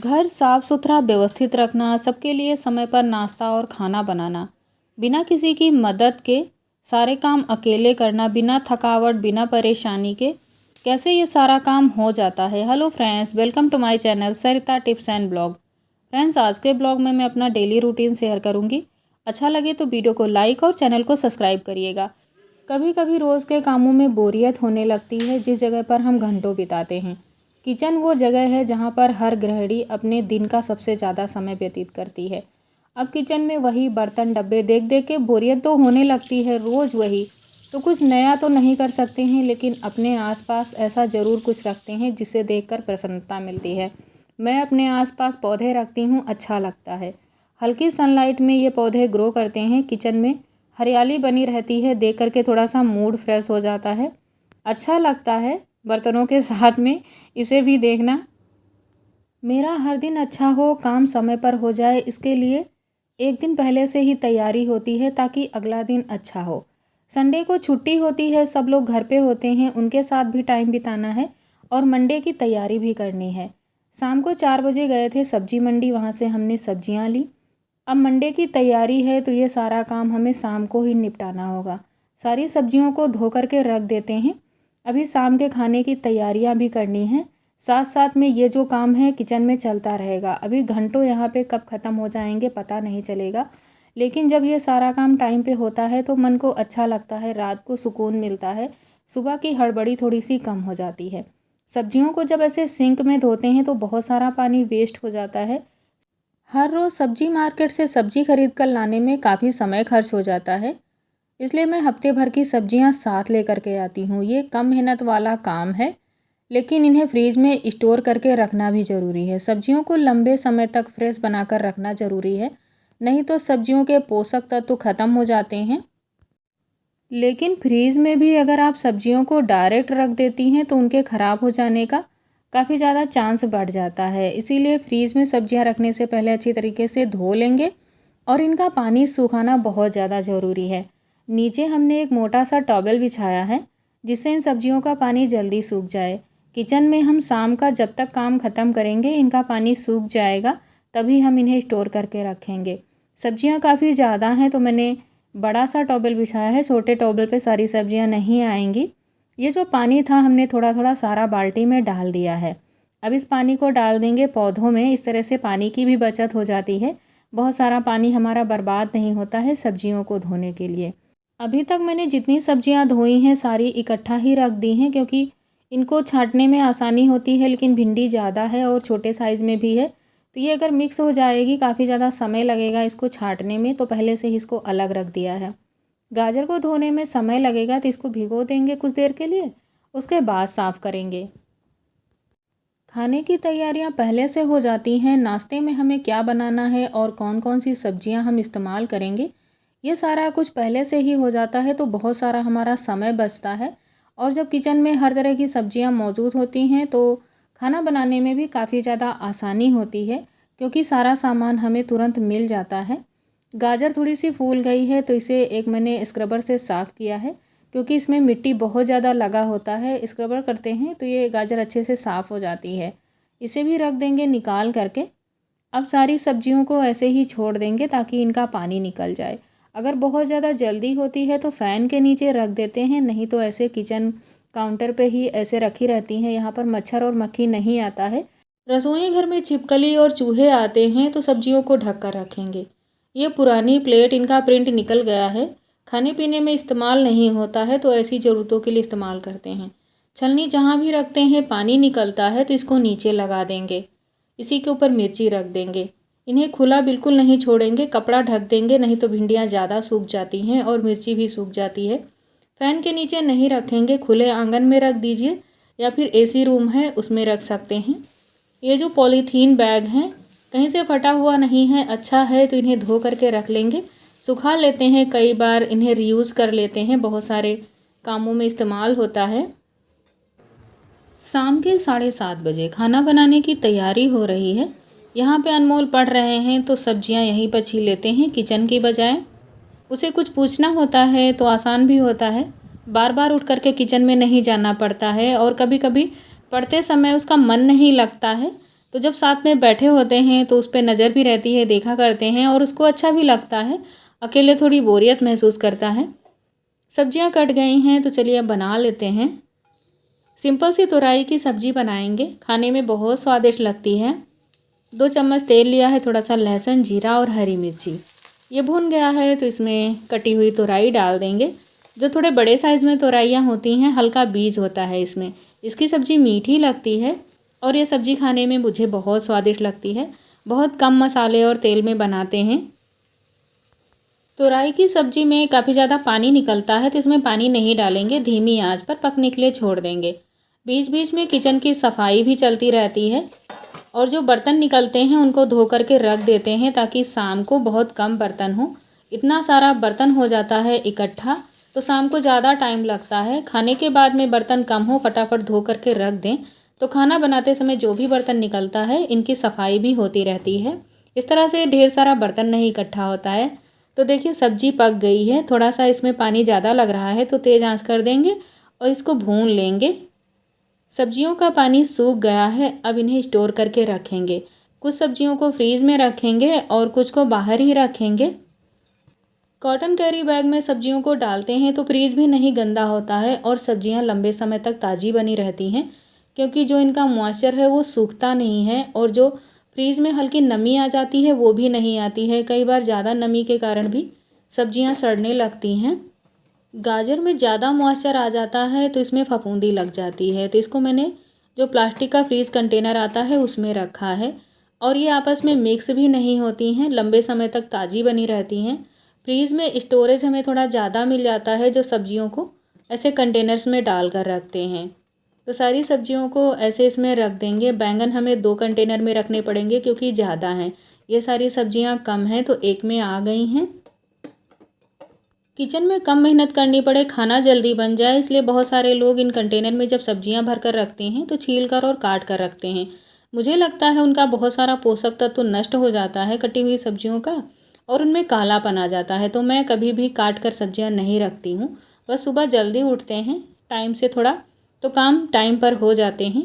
घर साफ सुथरा व्यवस्थित रखना, सबके लिए समय पर नाश्ता और खाना बनाना, बिना किसी की मदद के सारे काम अकेले करना, बिना थकावट, बिना परेशानी के कैसे ये सारा काम हो जाता है। Hello friends, welcome to my channel Sarita tips and blog. Friends, आज के ब्लॉग में मैं अपना डेली रूटीन शेयर करूँगी। अच्छा लगे तो वीडियो को लाइक और चैनल को सब्सक्राइब करिएगा। कभी कभी रोज़ के कामों में बोरियत होने लगती है, जिस जगह पर हम घंटों बिताते हैं। किचन वो जगह है जहाँ पर हर गृहिणी अपने दिन का सबसे ज़्यादा समय व्यतीत करती है। अब किचन में वही बर्तन डब्बे देख देख के बोरियत तो होने लगती है, रोज़ वही। तो कुछ नया तो नहीं कर सकते हैं, लेकिन अपने आसपास ऐसा ज़रूर कुछ रखते हैं जिसे देखकर प्रसन्नता मिलती है। मैं अपने आसपास पौधे रखती हूँ, अच्छा लगता है। हल्की सनलाइट में ये पौधे ग्रो करते हैं, किचन में हरियाली बनी रहती है, देख करके थोड़ा सा मूड फ्रेश हो जाता है, अच्छा लगता है बर्तनों के साथ में इसे भी देखना। मेरा हर दिन अच्छा हो, काम समय पर हो जाए, इसके लिए एक दिन पहले से ही तैयारी होती है ताकि अगला दिन अच्छा हो। संडे को छुट्टी होती है, सब लोग घर पे होते हैं, उनके साथ भी टाइम बिताना है और मंडे की तैयारी भी करनी है। शाम को 4 बजे गए थे सब्जी मंडी, वहाँ से हमने सब्जियाँ ली। अब मंडे की तैयारी है तो ये सारा काम हमें शाम को ही निपटाना होगा। सारी सब्जियों को धो करके रख देते हैं। अभी शाम के खाने की तैयारियां भी करनी है, साथ साथ में ये जो काम है किचन में चलता रहेगा। अभी घंटों यहाँ पे कब ख़त्म हो जाएंगे पता नहीं चलेगा, लेकिन जब ये सारा काम टाइम पे होता है तो मन को अच्छा लगता है, रात को सुकून मिलता है, सुबह की हड़बड़ी थोड़ी सी कम हो जाती है। सब्जियों को जब ऐसे सिंक में धोते हैं तो बहुत सारा पानी वेस्ट हो जाता है। हर रोज़ सब्जी मार्केट से सब्जी खरीद कर लाने में काफ़ी समय खर्च हो जाता है, इसलिए मैं हफ्ते भर की सब्जियां साथ लेकर के आती हूँ। ये कम मेहनत वाला काम है, लेकिन इन्हें फ्रीज में स्टोर करके रखना भी ज़रूरी है। सब्जियों को लंबे समय तक फ्रेश बनाकर रखना ज़रूरी है, नहीं तो सब्जियों के पोषक तत्व ख़त्म हो जाते हैं। लेकिन फ्रीज में भी अगर आप सब्जियों को डायरेक्ट रख देती हैं तो उनके ख़राब हो जाने का काफ़ी ज़्यादा चांस बढ़ जाता है। इसीलिए फ्रीज में सब्जियां रखने से पहले अच्छी तरीके से धो लेंगे और इनका पानी सुखाना बहुत ज़्यादा ज़रूरी है। नीचे हमने एक मोटा सा टॉवल बिछाया है, जिससे इन सब्जियों का पानी जल्दी सूख जाए। किचन में हम शाम का जब तक काम ख़त्म करेंगे इनका पानी सूख जाएगा, तभी हम इन्हें स्टोर करके रखेंगे। सब्जियां काफ़ी ज़्यादा हैं तो मैंने बड़ा सा टॉवल बिछाया है, छोटे टॉवल पे सारी सब्जियां नहीं आएंगी। ये जो पानी था हमने थोड़ा थोड़ा सारा बाल्टी में डाल दिया है। अब इस पानी को डाल देंगे पौधों में, इस तरह से पानी की भी बचत हो जाती है। बहुत सारा पानी हमारा बर्बाद नहीं होता है सब्जियों को धोने के लिए। अभी तक मैंने जितनी सब्जियां धोई हैं सारी इकट्ठा ही रख दी हैं, क्योंकि इनको छांटने में आसानी होती है, लेकिन भिंडी ज़्यादा है और छोटे साइज़ में भी है, तो ये अगर मिक्स हो जाएगी काफ़ी ज़्यादा समय लगेगा इसको छांटने में, तो पहले से ही इसको अलग रख दिया है। गाजर को धोने में समय लगेगा तो इसको भिगो देंगे कुछ देर के लिए, उसके बाद साफ़ करेंगे। खाने की तैयारियां पहले से हो जाती हैं। नाश्ते में हमें क्या बनाना है और कौन कौन सी सब्जियां हम इस्तेमाल करेंगे, ये सारा कुछ पहले से ही हो जाता है, तो बहुत सारा हमारा समय बचता है। और जब किचन में हर तरह की सब्जियां मौजूद होती हैं तो खाना बनाने में भी काफ़ी ज़्यादा आसानी होती है, क्योंकि सारा सामान हमें तुरंत मिल जाता है। गाजर थोड़ी सी फूल गई है तो इसे एक मैंने स्क्रबर से साफ़ किया है, क्योंकि इसमें मिट्टी बहुत ज़्यादा लगा होता है। स्क्रबर करते हैं तो ये गाजर अच्छे से साफ़ हो जाती है। इसे भी रख देंगे निकाल करके। अब सारी सब्जियों को ऐसे ही छोड़ देंगे ताकि इनका पानी निकल जाए। अगर बहुत ज़्यादा जल्दी होती है तो फ़ैन के नीचे रख देते हैं, नहीं तो ऐसे किचन काउंटर पे ही ऐसे रखी रहती हैं। यहाँ पर मच्छर और मक्खी नहीं आता है। रसोई घर में छिपकली और चूहे आते हैं तो सब्जियों को ढक कर रखेंगे। ये पुरानी प्लेट, इनका प्रिंट निकल गया है, खाने पीने में इस्तेमाल नहीं होता है, तो ऐसी ज़रूरतों के लिए इस्तेमाल करते हैं। छलनी जहाँ भी रखते हैं पानी निकलता है तो इसको नीचे लगा देंगे, इसी के ऊपर मिर्ची रख देंगे। इन्हें खुला बिल्कुल नहीं छोड़ेंगे, कपड़ा ढक देंगे, नहीं तो भिंडियाँ ज़्यादा सूख जाती हैं और मिर्ची भी सूख जाती है। फ़ैन के नीचे नहीं रखेंगे, खुले आंगन में रख दीजिए या फिर एसी रूम है उसमें रख सकते हैं। ये जो पॉलीथीन बैग हैं कहीं से फटा हुआ नहीं है, अच्छा है, तो इन्हें धो करके रख लेंगे, सुखा लेते हैं, कई बार इन्हें रीयूज़ कर लेते हैं, बहुत सारे कामों में इस्तेमाल होता है। शाम के 7:30 बजे खाना बनाने की तैयारी हो रही है। यहाँ पे अनमोल पढ़ रहे हैं तो सब्जियाँ यहीं पर छील लेते हैं किचन की बजाय। उसे कुछ पूछना होता है तो आसान भी होता है, बार बार उठ करके किचन में नहीं जाना पड़ता है। और कभी कभी पढ़ते समय उसका मन नहीं लगता है तो जब साथ में बैठे होते हैं तो उस पे नज़र भी रहती है, देखा करते हैं और उसको अच्छा भी लगता है। अकेले थोड़ी बोरियत महसूस करता है। सब्जियां कट गई हैं तो चलिए अब बना लेते हैं। सिंपल सी तुरई की सब्जी बनाएंगे, खाने में बहुत स्वादिष्ट लगती है। 2 चम्मच तेल लिया है, थोड़ा सा लहसुन, जीरा और हरी मिर्ची। ये भुन गया है तो इसमें कटी हुई तुरई डाल देंगे। जो थोड़े बड़े साइज़ में तुरैयाँ होती हैं, हल्का बीज होता है इसमें। इसकी सब्ज़ी मीठी लगती है और ये सब्ज़ी खाने में मुझे बहुत स्वादिष्ट लगती है। बहुत कम मसाले और तेल में बनाते हैं। तुरई की सब्ज़ी में काफ़ी ज़्यादा पानी निकलता है तो इसमें पानी नहीं डालेंगे, धीमी आंच पर पकने के लिए छोड़ देंगे। बीच बीच में किचन की सफाई भी चलती रहती है और जो बर्तन निकलते हैं उनको धो करके रख देते हैं ताकि शाम को बहुत कम बर्तन हो। इतना सारा बर्तन हो जाता है इकट्ठा तो शाम को ज़्यादा टाइम लगता है। खाने के बाद में बर्तन कम हो, फटाफट धो करके रख दें तो खाना बनाते समय जो भी बर्तन निकलता है इनकी सफाई भी होती रहती है। इस तरह से ढेर सारा बर्तन नहीं इकट्ठा होता है। तो देखिए सब्जी पक गई है, थोड़ा सा इसमें पानी ज़्यादा लग रहा है तो तेज़ आंच कर देंगे और इसको भून लेंगे। सब्जियों का पानी सूख गया है, अब इन्हें स्टोर करके रखेंगे। कुछ सब्जियों को फ्रीज़ में रखेंगे और कुछ को बाहर ही रखेंगे। कॉटन कैरी बैग में सब्जियों को डालते हैं तो फ्रीज भी नहीं गंदा होता है और सब्जियां लंबे समय तक ताज़ी बनी रहती हैं, क्योंकि जो इनका मॉइस्चर है वो सूखता नहीं है और जो फ्रीज में हल्की नमी आ जाती है वो भी नहीं आती है। कई बार ज़्यादा नमी के कारण भी सब्जियां सड़ने लगती हैं। गाजर में ज़्यादा मॉइस्चर आ जाता है तो इसमें फफूंदी लग जाती है, तो इसको मैंने जो प्लास्टिक का फ्रीज़ कंटेनर आता है उसमें रखा है और ये आपस में मिक्स भी नहीं होती हैं, लंबे समय तक ताज़ी बनी रहती हैं। फ्रीज़ में स्टोरेज हमें थोड़ा ज़्यादा मिल जाता है जो सब्जियों को ऐसे कंटेनर्स में डाल कर रखते हैं। तो सारी सब्जियों को ऐसे इसमें रख देंगे। बैंगन हमें 2 कंटेनर में रखने पड़ेंगे क्योंकि ज़्यादा हैं। ये सारी सब्जियां कम हैं तो एक में आ गई हैं। किचन में कम मेहनत करनी पड़े, खाना जल्दी बन जाए, इसलिए बहुत सारे लोग इन कंटेनर में जब सब्जियां भर कर रखते हैं तो छील कर और काट कर रखते हैं। मुझे लगता है उनका बहुत सारा पोषक तत्व नष्ट हो जाता है कटी हुई सब्जियों का और उनमें कालापन आ जाता है। तो मैं कभी भी काट कर सब्जियां नहीं रखती हूँ। बस सुबह जल्दी उठते हैं टाइम से थोड़ा तो काम टाइम पर हो जाते हैं।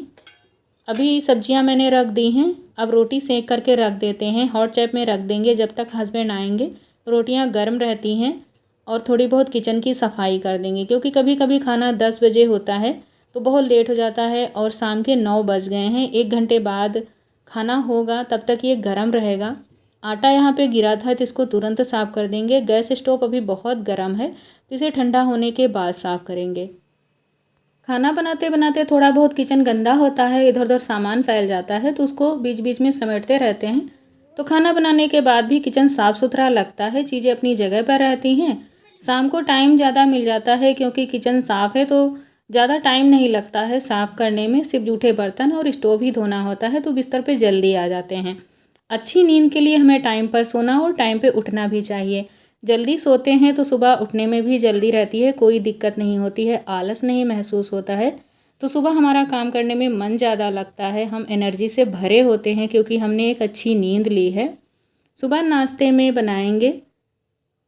अभी सब्जियां मैंने रख दी हैं, अब रोटी सेक करके रख देते हैं। हॉट चैप में रख देंगे जब तक हस्बैंड आएंगे। रोटियां गर्म रहती हैं और थोड़ी बहुत किचन की सफाई कर देंगे क्योंकि कभी कभी खाना 10 बजे होता है तो बहुत लेट हो जाता है और शाम के 9 बज गए हैं। 1 घंटे बाद खाना होगा, तब तक ये गर्म रहेगा। आटा यहाँ पे गिरा था तो इसको तुरंत साफ़ कर देंगे। गैस स्टोव अभी बहुत गर्म है तो इसे ठंडा होने के बाद साफ़ करेंगे। खाना बनाते बनाते थोड़ा बहुत किचन गंदा होता है, इधर उधर सामान फैल जाता है तो उसको बीच बीच में समेटते रहते हैं। तो खाना बनाने के बाद भी किचन साफ़ सुथरा लगता है, चीज़ें अपनी जगह पर रहती हैं। शाम को टाइम ज़्यादा मिल जाता है क्योंकि किचन साफ़ है तो ज़्यादा टाइम नहीं लगता है साफ़ करने में। सिर्फ जूठे बर्तन और स्टोव ही धोना होता है तो बिस्तर पे जल्दी आ जाते हैं। अच्छी नींद के लिए हमें टाइम पर सोना और टाइम पे उठना भी चाहिए। जल्दी सोते हैं तो सुबह उठने में भी जल्दी रहती है, कोई दिक्कत नहीं होती है, आलस नहीं महसूस होता है। तो सुबह हमारा काम करने में मन ज़्यादा लगता है, हम एनर्जी से भरे होते हैं क्योंकि हमने एक अच्छी नींद ली है। सुबह नाश्ते में बनाएंगे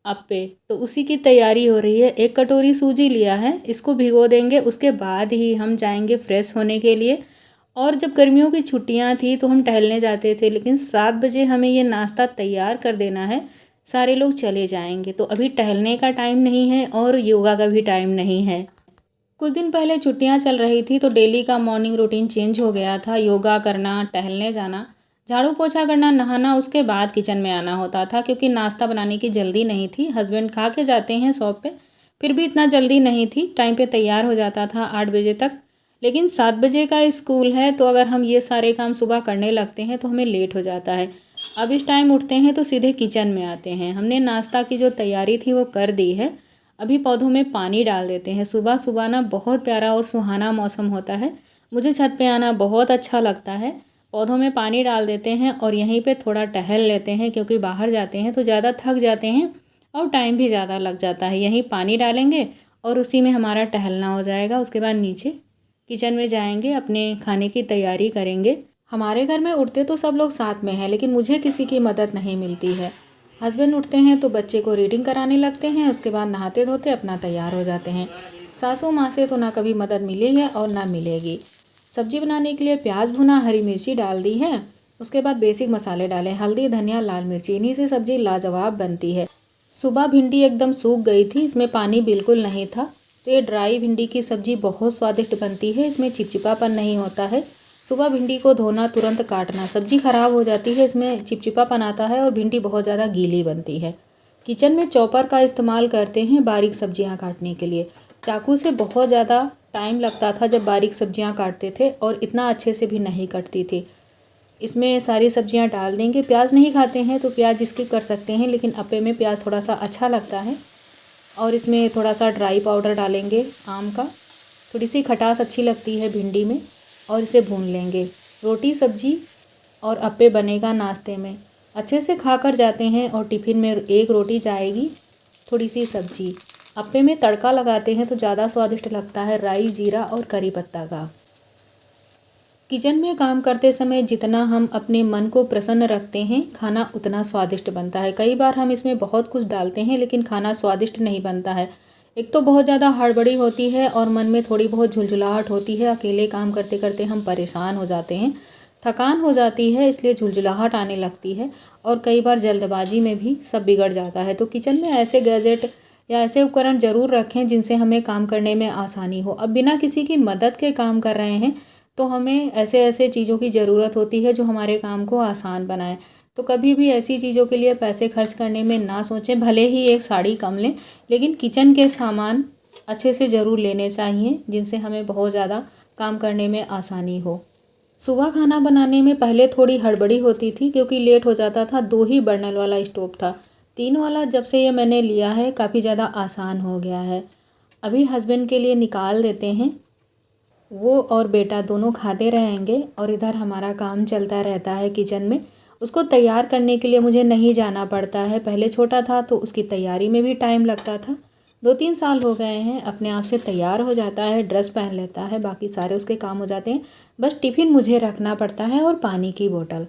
अप्पे, तो उसी की तैयारी हो रही है। 1 कटोरी सूजी लिया है, इसको भिगो देंगे, उसके बाद ही हम जाएंगे फ्रेश होने के लिए। और जब गर्मियों की छुट्टियां थी तो हम टहलने जाते थे, लेकिन 7 बजे हमें ये नाश्ता तैयार कर देना है, सारे लोग चले जाएंगे। तो अभी टहलने का टाइम नहीं है और योगा का भी टाइम नहीं है। कुछ दिन पहले छुट्टियां चल रही थी तो डेली का मॉर्निंग रूटीन चेंज हो गया था। योगा करना, टहलने जाना, झाड़ू पोछा करना, नहाना, उसके बाद किचन में आना होता था क्योंकि नाश्ता बनाने की जल्दी नहीं थी। हस्बैंड खा के जाते हैं शॉप पे, फिर भी इतना जल्दी नहीं थी, टाइम पे तैयार हो जाता था 8 बजे तक। लेकिन 7 बजे का स्कूल है तो अगर हम ये सारे काम सुबह करने लगते हैं तो हमें लेट हो जाता है। अब इस टाइम उठते हैं तो सीधे किचन में आते हैं। हमने नाश्ता की जो तैयारी थी वो कर दी है। अभी पौधों में पानी डाल देते हैं। सुबह सुबह ना बहुत प्यारा और सुहाना मौसम होता है, मुझे छत पे आना बहुत अच्छा लगता है। पौधों में पानी डाल देते हैं और यहीं पे थोड़ा टहल लेते हैं क्योंकि बाहर जाते हैं तो ज़्यादा थक जाते हैं और टाइम भी ज़्यादा लग जाता है। यहीं पानी डालेंगे और उसी में हमारा टहलना हो जाएगा। उसके बाद नीचे किचन में जाएंगे, अपने खाने की तैयारी करेंगे। हमारे घर में उठते तो सब लोग साथ में हैं, लेकिन मुझे किसी की मदद नहीं मिलती है। हस्बैंड उठते हैं तो बच्चे को रीडिंग कराने लगते हैं, उसके बाद नहाते धोते अपना तैयार हो जाते हैं। सासू माँ से तो ना कभी मदद मिली है और ना मिलेगी। सब्जी बनाने के लिए प्याज भुना, हरी मिर्ची डाल दी है उसके बाद बेसिक मसाले डालें, हल्दी, धनिया, लाल मिर्ची। इन्हीं से सब्ज़ी लाजवाब बनती है। सुबह भिंडी एकदम सूख गई थी, इसमें पानी बिल्कुल नहीं था। तो ये ड्राई भिंडी की सब्ज़ी बहुत स्वादिष्ट बनती है, इसमें चिपचिपापन नहीं होता है। सुबह भिंडी को धोना, तुरंत काटना, सब्ज़ी ख़राब हो जाती है, इसमें चिपचिपापन आता है और भिंडी बहुत ज़्यादा गीली बनती है। किचन में चॉपर का इस्तेमाल करते हैं बारीक सब्जियां काटने के लिए। चाकू से बहुत ज़्यादा टाइम लगता था जब बारीक सब्जियां काटते थे और इतना अच्छे से भी नहीं कटती थी। इसमें सारी सब्जियां डाल देंगे। प्याज नहीं खाते हैं तो प्याज स्किप कर सकते हैं, लेकिन अप्पे में प्याज थोड़ा सा अच्छा लगता है। और इसमें थोड़ा सा ड्राई पाउडर डालेंगे आम का, थोड़ी सी खटास अच्छी लगती है भिंडी में। और इसे भून लेंगे। रोटी, सब्जी और अप्पे बनेगा नाश्ते में। अच्छे से खा कर जाते हैं और टिफ़िन में एक रोटी जाएगी, थोड़ी सी सब्जी। अप्पे में तड़का लगाते हैं तो ज़्यादा स्वादिष्ट लगता है, राई, जीरा और करी पत्ता का। किचन में काम करते समय जितना हम अपने मन को प्रसन्न रखते हैं, खाना उतना स्वादिष्ट बनता है। कई बार हम इसमें बहुत कुछ डालते हैं लेकिन खाना स्वादिष्ट नहीं बनता है। एक तो बहुत ज़्यादा हड़बड़ी होती है और मन में थोड़ी बहुत झुलझुलाहट होती है। अकेले काम करते करते हम परेशान हो जाते हैं, थकान हो जाती है, इसलिए झुलझुलाहट आने लगती है और कई बार जल्दबाजी में भी सब बिगड़ जाता है। तो किचन में ऐसे गैजेट या ऐसे उपकरण ज़रूर रखें जिनसे हमें काम करने में आसानी हो। अब बिना किसी की मदद के काम कर रहे हैं तो हमें ऐसे ऐसे चीज़ों की ज़रूरत होती है जो हमारे काम को आसान बनाए। तो कभी भी ऐसी चीज़ों के लिए पैसे खर्च करने में ना सोचें। भले ही एक साड़ी कम लें, लेकिन किचन के सामान अच्छे से ज़रूर लेने चाहिए जिनसे हमें बहुत ज़्यादा काम करने में आसानी हो। सुबह खाना बनाने में पहले थोड़ी हड़बड़ी होती थी क्योंकि लेट हो जाता था। 2 ही बर्नर वाला स्टोव था। 3 वाला जब से ये मैंने लिया है काफ़ी ज़्यादा आसान हो गया है। अभी हस्बैंड के लिए निकाल देते हैं, वो और बेटा दोनों खाते रहेंगे और इधर हमारा काम चलता रहता है किचन में। उसको तैयार करने के लिए मुझे नहीं जाना पड़ता है। पहले छोटा था तो उसकी तैयारी में भी टाइम लगता था। 2-3 साल हो गए हैं, अपने आप से तैयार हो जाता है, ड्रेस पहन लेता है, बाकी सारे उसके काम हो जाते हैं। बस टिफ़िन मुझे रखना पड़ता है और पानी की बोतल।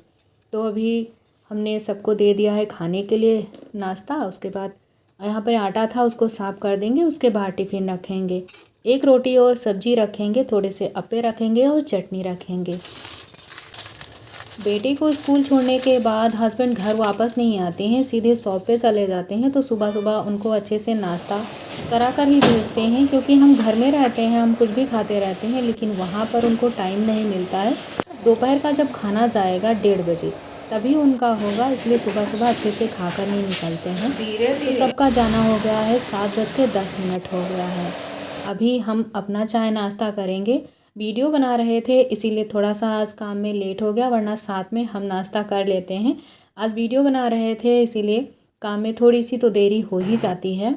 तो अभी हमने सबको दे दिया है खाने के लिए नाश्ता। उसके बाद यहाँ पर आटा था, उसको साफ़ कर देंगे, उसके बाद टिफ़िन रखेंगे। एक रोटी और सब्जी रखेंगे, थोड़े से अप्पे रखेंगे और चटनी रखेंगे। बेटे को स्कूल छोड़ने के बाद हस्बैंड घर वापस नहीं आते हैं, सीधे शॉप पे चले जाते हैं। तो सुबह सुबह उनको अच्छे से नाश्ता करा कर ही भेजते हैं, क्योंकि हम घर में रहते हैं, हम कुछ भी खाते रहते हैं, लेकिन वहाँ पर उनको टाइम नहीं मिलता है। दोपहर का जब खाना जाएगा 1:30 बजे तभी उनका होगा, इसलिए सुबह सुबह अच्छे से खा कर ही निकलते हैं। तो सबका जाना हो गया है, 7:10 हो गया है। अभी हम अपना चाय नाश्ता करेंगे। वीडियो बना रहे थे इसीलिए थोड़ा सा आज काम में लेट हो गया, वरना साथ में हम नाश्ता कर लेते हैं। आज वीडियो बना रहे थे इसीलिए काम में थोड़ी सी तो देरी हो ही जाती है।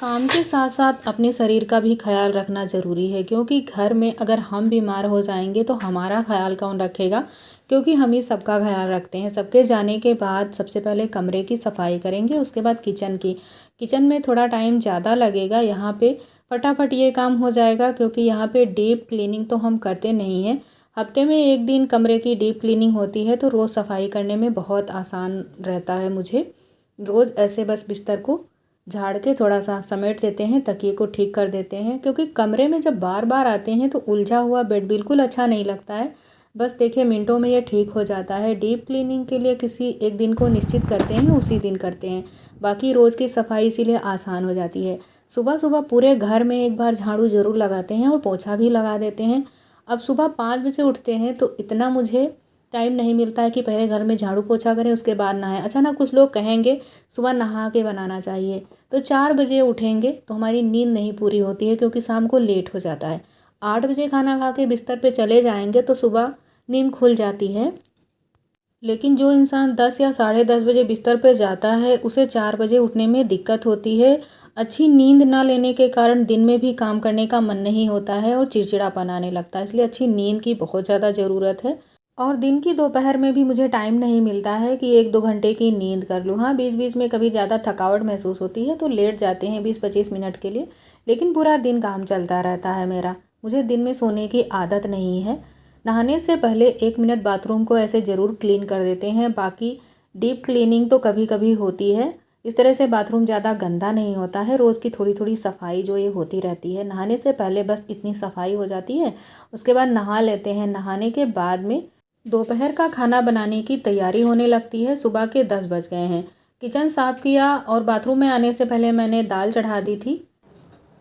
काम के साथ साथ अपने शरीर का भी ख्याल रखना ज़रूरी है, क्योंकि घर में अगर हम बीमार हो जाएंगे तो हमारा ख्याल कौन रखेगा, क्योंकि हम ही सबका ख्याल रखते हैं। सबके जाने के बाद सबसे पहले कमरे की सफाई करेंगे, उसके बाद किचन की। किचन में थोड़ा टाइम ज़्यादा लगेगा, यहाँ पे फटाफट ये काम हो जाएगा, क्योंकि यहाँ पे डीप क्लीनिंग तो हम करते नहीं हैं। हफ्ते में 1 दिन कमरे की डीप क्लीनिंग होती है, तो रोज़ सफाई करने में बहुत आसान रहता है मुझे। रोज़ ऐसे बस बिस्तर को झाड़ के थोड़ा सा समेट देते हैं, तकिए को ठीक कर देते हैं, क्योंकि कमरे में जब बार बार आते हैं तो उलझा हुआ बेड बिल्कुल अच्छा नहीं लगता है। बस देखिए मिनटों में ये ठीक हो जाता है। डीप क्लीनिंग के लिए किसी एक दिन को निश्चित करते हैं, उसी दिन करते हैं। बाकी रोज़ की सफाई इसीलिए आसान हो जाती है। सुबह सुबह पूरे घर में एक बार झाड़ू ज़रूर लगाते हैं और पोछा भी लगा देते हैं। अब सुबह 5 बजे उठते हैं तो इतना मुझे टाइम नहीं मिलता है कि पहले घर में झाड़ू पोछा करें उसके बाद नहाएं। अच्छा ना, कुछ लोग कहेंगे सुबह नहा के बनाना चाहिए, तो 4 बजे उठेंगे तो हमारी नींद नहीं पूरी होती है, क्योंकि शाम को लेट हो जाता है। 8 बजे खाना खा के बिस्तर पे चले जाएंगे तो सुबह नींद खुल जाती है। लेकिन जो इंसान 10 या 10:30 बजे बिस्तर पर जाता है उसे 4 बजे उठने में दिक्कत होती है। अच्छी नींद ना लेने के कारण दिन में भी काम करने का मन नहीं होता है और चिड़चिड़ापन आने लगता है, इसलिए अच्छी नींद की बहुत ज़्यादा ज़रूरत है। और दिन की दोपहर में भी मुझे टाइम नहीं मिलता है कि 1-2 घंटे की नींद कर लूँ। हाँ, बीच बीच में कभी ज़्यादा थकावट महसूस होती है तो लेट जाते हैं 20-25 मिनट के लिए, लेकिन पूरा दिन काम चलता रहता है मेरा। मुझे दिन में सोने की आदत नहीं है। नहाने से पहले 1 मिनट बाथरूम को ऐसे ज़रूर क्लीन कर देते हैं। बाकी डीप क्लीनिंग तो कभी कभी होती है। इस तरह से बाथरूम ज़्यादा गंदा नहीं होता है। रोज़ की थोड़ी थोड़ी सफाई जो ये होती रहती है। नहाने से पहले बस इतनी सफाई हो जाती है, उसके बाद नहा लेते हैं। नहाने के बाद में दोपहर का खाना बनाने की तैयारी होने लगती है। सुबह के 10 बज गए हैं। किचन साफ़ किया और बाथरूम में आने से पहले मैंने दाल चढ़ा दी थी।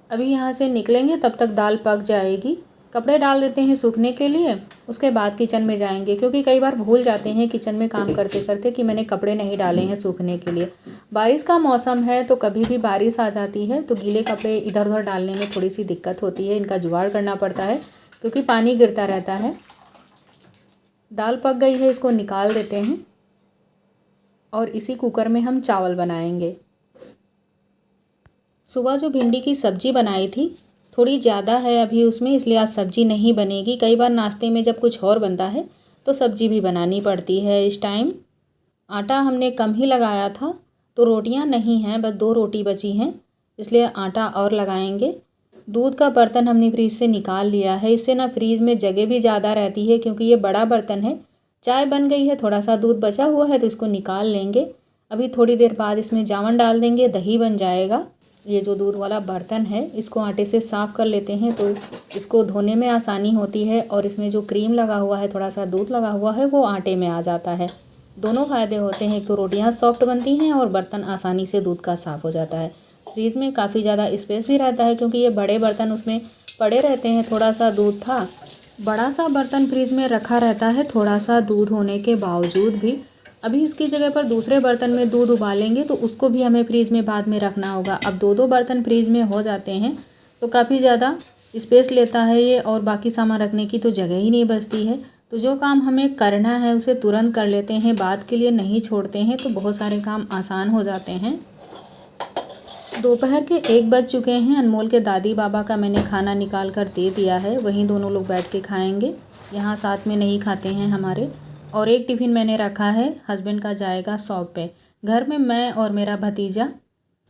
अभी यहाँ से निकलेंगे तब तक दाल पक जाएगी। कपड़े डाल देते हैं सूखने के लिए, उसके बाद किचन में जाएंगे क्योंकि कई बार भूल जाते हैं किचन में काम करते करते कि मैंने कपड़े नहीं डाले हैं सूखने के लिए। बारिश का मौसम है तो कभी भी बारिश आ जाती है तो गीले कपड़े इधर उधर डालने में थोड़ी सी दिक्कत होती है। इनका जुगाड़ करना पड़ता है क्योंकि पानी गिरता रहता है। दाल पक गई है, इसको निकाल देते हैं और इसी कुकर में हम चावल बनाएंगे। सुबह जो भिंडी की सब्ज़ी बनाई थी थोड़ी ज़्यादा है अभी उसमें, इसलिए आज सब्ज़ी नहीं बनेगी। कई बार नाश्ते में जब कुछ और बनता है तो सब्ज़ी भी बनानी पड़ती है। इस टाइम आटा हमने कम ही लगाया था तो रोटियां नहीं हैं, बस 2 रोटी बची हैं, इसलिए आटा और लगाएंगे। दूध का बर्तन हमने फ्रीज से निकाल लिया है। इससे ना फ्रीज में जगह भी ज़्यादा रहती है क्योंकि ये बड़ा बर्तन है। चाय बन गई है, थोड़ा सा दूध बचा हुआ है तो इसको निकाल लेंगे। अभी थोड़ी देर बाद इसमें जावन डाल देंगे, दही बन जाएगा। ये जो दूध वाला बर्तन है इसको आटे से साफ़ कर लेते हैं तो इसको धोने में आसानी होती है और इसमें जो क्रीम लगा हुआ है, थोड़ा सा दूध लगा हुआ है, वो आटे में आ जाता है। दोनों फ़ायदे होते हैं, एक तो रोटियां सॉफ्ट बनती हैं और बर्तन आसानी से दूध का साफ़ हो जाता है। फ्रीज में काफ़ी ज़्यादा स्पेस भी रहता है क्योंकि ये बड़े बर्तन उसमें पड़े रहते हैं। थोड़ा सा दूध था, बड़ा सा बर्तन फ्रीज में रखा रहता है थोड़ा सा दूध होने के बावजूद भी। अभी इसकी जगह पर दूसरे बर्तन में दूध उबालेंगे तो उसको भी हमें फ्रीज में बाद में रखना होगा। अब 2-2 बर्तन फ्रीज में हो जाते हैं तो काफ़ी ज़्यादा स्पेस लेता है ये और बाकी सामान रखने की तो जगह ही नहीं बचती है। तो जो काम हमें करना है उसे तुरंत कर लेते हैं, बाद के लिए नहीं छोड़ते हैं तो बहुत सारे काम आसान हो जाते हैं। दोपहर के 1 बज चुके हैं। अनमोल के दादी बाबा का मैंने खाना निकाल कर दे दिया है, वहीं दोनों लोग बैठ के खाएंगे। यहाँ साथ में नहीं खाते हैं हमारे। और एक टिफ़िन मैंने रखा है, हस्बैंड का जाएगा शॉप पे। घर में मैं और मेरा भतीजा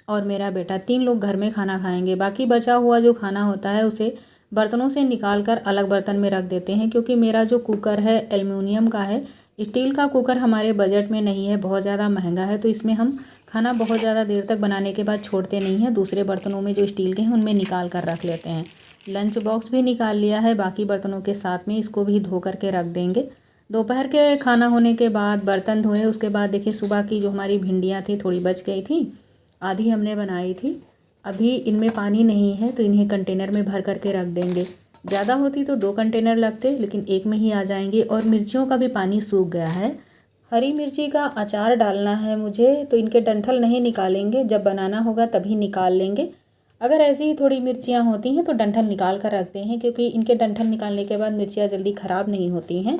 और मेरा बेटा 3 लोग घर में खाना खाएंगे। बाकी बचा हुआ जो खाना होता है उसे बर्तनों से निकाल कर अलग बर्तन में रख देते हैं क्योंकि मेरा जो कुकर है एल्युमिनियम का है। स्टील का कुकर हमारे बजट में नहीं है, बहुत ज़्यादा महंगा है, तो इसमें हम खाना बहुत ज़्यादा देर तक बनाने के बाद छोड़ते नहीं हैं। दूसरे बर्तनों में जो स्टील के हैं उनमें निकाल कर रख लेते हैं। लंच बॉक्स भी निकाल लिया है, बाकी बर्तनों के साथ में इसको भी धो करके रख देंगे। दोपहर के खाना होने के बाद बर्तन धोए, उसके बाद देखिए सुबह की जो हमारी भिंडियाँ थी थोड़ी बच गई थी, आधी हमने बनाई थी। अभी इनमें पानी नहीं है तो इन्हें कंटेनर में भर करके रख देंगे। ज़्यादा होती तो 2 कंटेनर लगते लेकिन एक में ही आ जाएंगे। और मिर्चियों का भी पानी सूख गया है। हरी मिर्ची का अचार डालना है मुझे तो इनके डंठल नहीं निकालेंगे, जब बनाना होगा तभी निकाल लेंगे। अगर ऐसी ही थोड़ी मिर्चियाँ होती हैं तो डंठल निकाल कर रखते हैं क्योंकि इनके डंठल निकालने के बाद मिर्चियाँ जल्दी ख़राब नहीं होती हैं।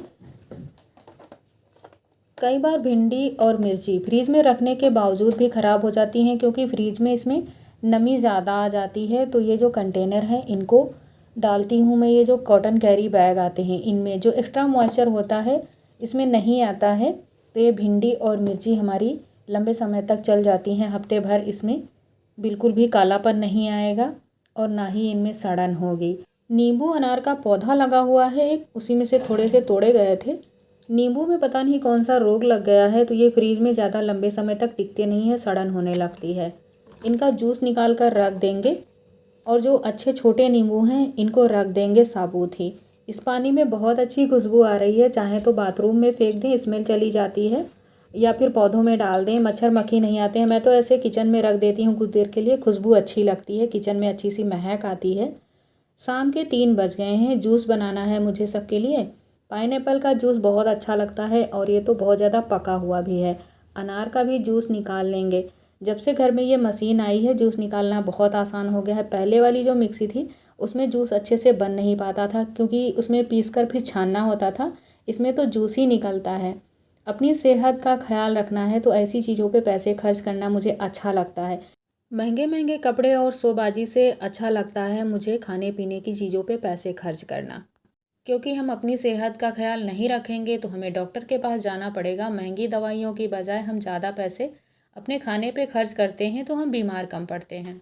कई बार भिंडी और मिर्ची फ्रीज में रखने के बावजूद भी ख़राब हो जाती हैं क्योंकि फ्रीज में इसमें नमी ज़्यादा आ जाती है। तो ये जो कंटेनर है इनको डालती हूँ मैं, ये जो कॉटन कैरी बैग आते हैं इनमें जो एक्स्ट्रा मॉइस्चर होता है इसमें नहीं आता है। तो ये भिंडी और मिर्ची हमारी लंबे समय तक चल जाती हैं, हफ्ते भर इसमें बिल्कुल भी कालापन नहीं आएगा और ना ही इनमें सड़न होगी। नींबू अनार का पौधा लगा हुआ है एक, उसी में से थोड़े से तोड़े गए थे। नींबू में पता नहीं कौन सा रोग लग गया है तो ये फ्रीज में ज़्यादा लंबे समय तक टिकते नहीं है, सड़न होने लगती है। इनका जूस निकाल कर रख देंगे और जो अच्छे छोटे नींबू हैं इनको रख देंगे साबुत ही। इस पानी में बहुत अच्छी खुशबू आ रही है, चाहे तो बाथरूम में फेंक दें, स्मेल चली जाती है, या फिर पौधों में डाल दें, मच्छर मक्खी नहीं आते हैं। मैं तो ऐसे किचन में रख देती हूँ कुछ देर के लिए, खुशबू अच्छी लगती है, किचन में अच्छी सी महक आती है। शाम के 3 बज गए हैं। जूस बनाना है मुझे सबके लिए। पाइनएप्पल का जूस बहुत अच्छा लगता है और ये तो बहुत ज़्यादा पका हुआ भी है। अनार का भी जूस निकाल लेंगे। जब से घर में ये मशीन आई है जूस निकालना बहुत आसान हो गया है। पहले वाली जो मिक्सी थी उसमें जूस अच्छे से बन नहीं पाता था क्योंकि उसमें पीस कर फिर छानना होता था। इसमें तो जूस ही निकलता है। अपनी सेहत का ख्याल रखना है तो ऐसी चीज़ों पे पैसे खर्च करना मुझे अच्छा लगता है। महंगे महंगे कपड़े और शोबाजी से अच्छा लगता है मुझे खाने पीने की चीज़ों पे पैसे खर्च करना, क्योंकि हम अपनी सेहत का ख्याल नहीं रखेंगे तो हमें डॉक्टर के पास जाना पड़ेगा। महंगी दवाइयों की बजाय हम ज़्यादा पैसे अपने खाने पे खर्च करते हैं तो हम बीमार कम पड़ते हैं।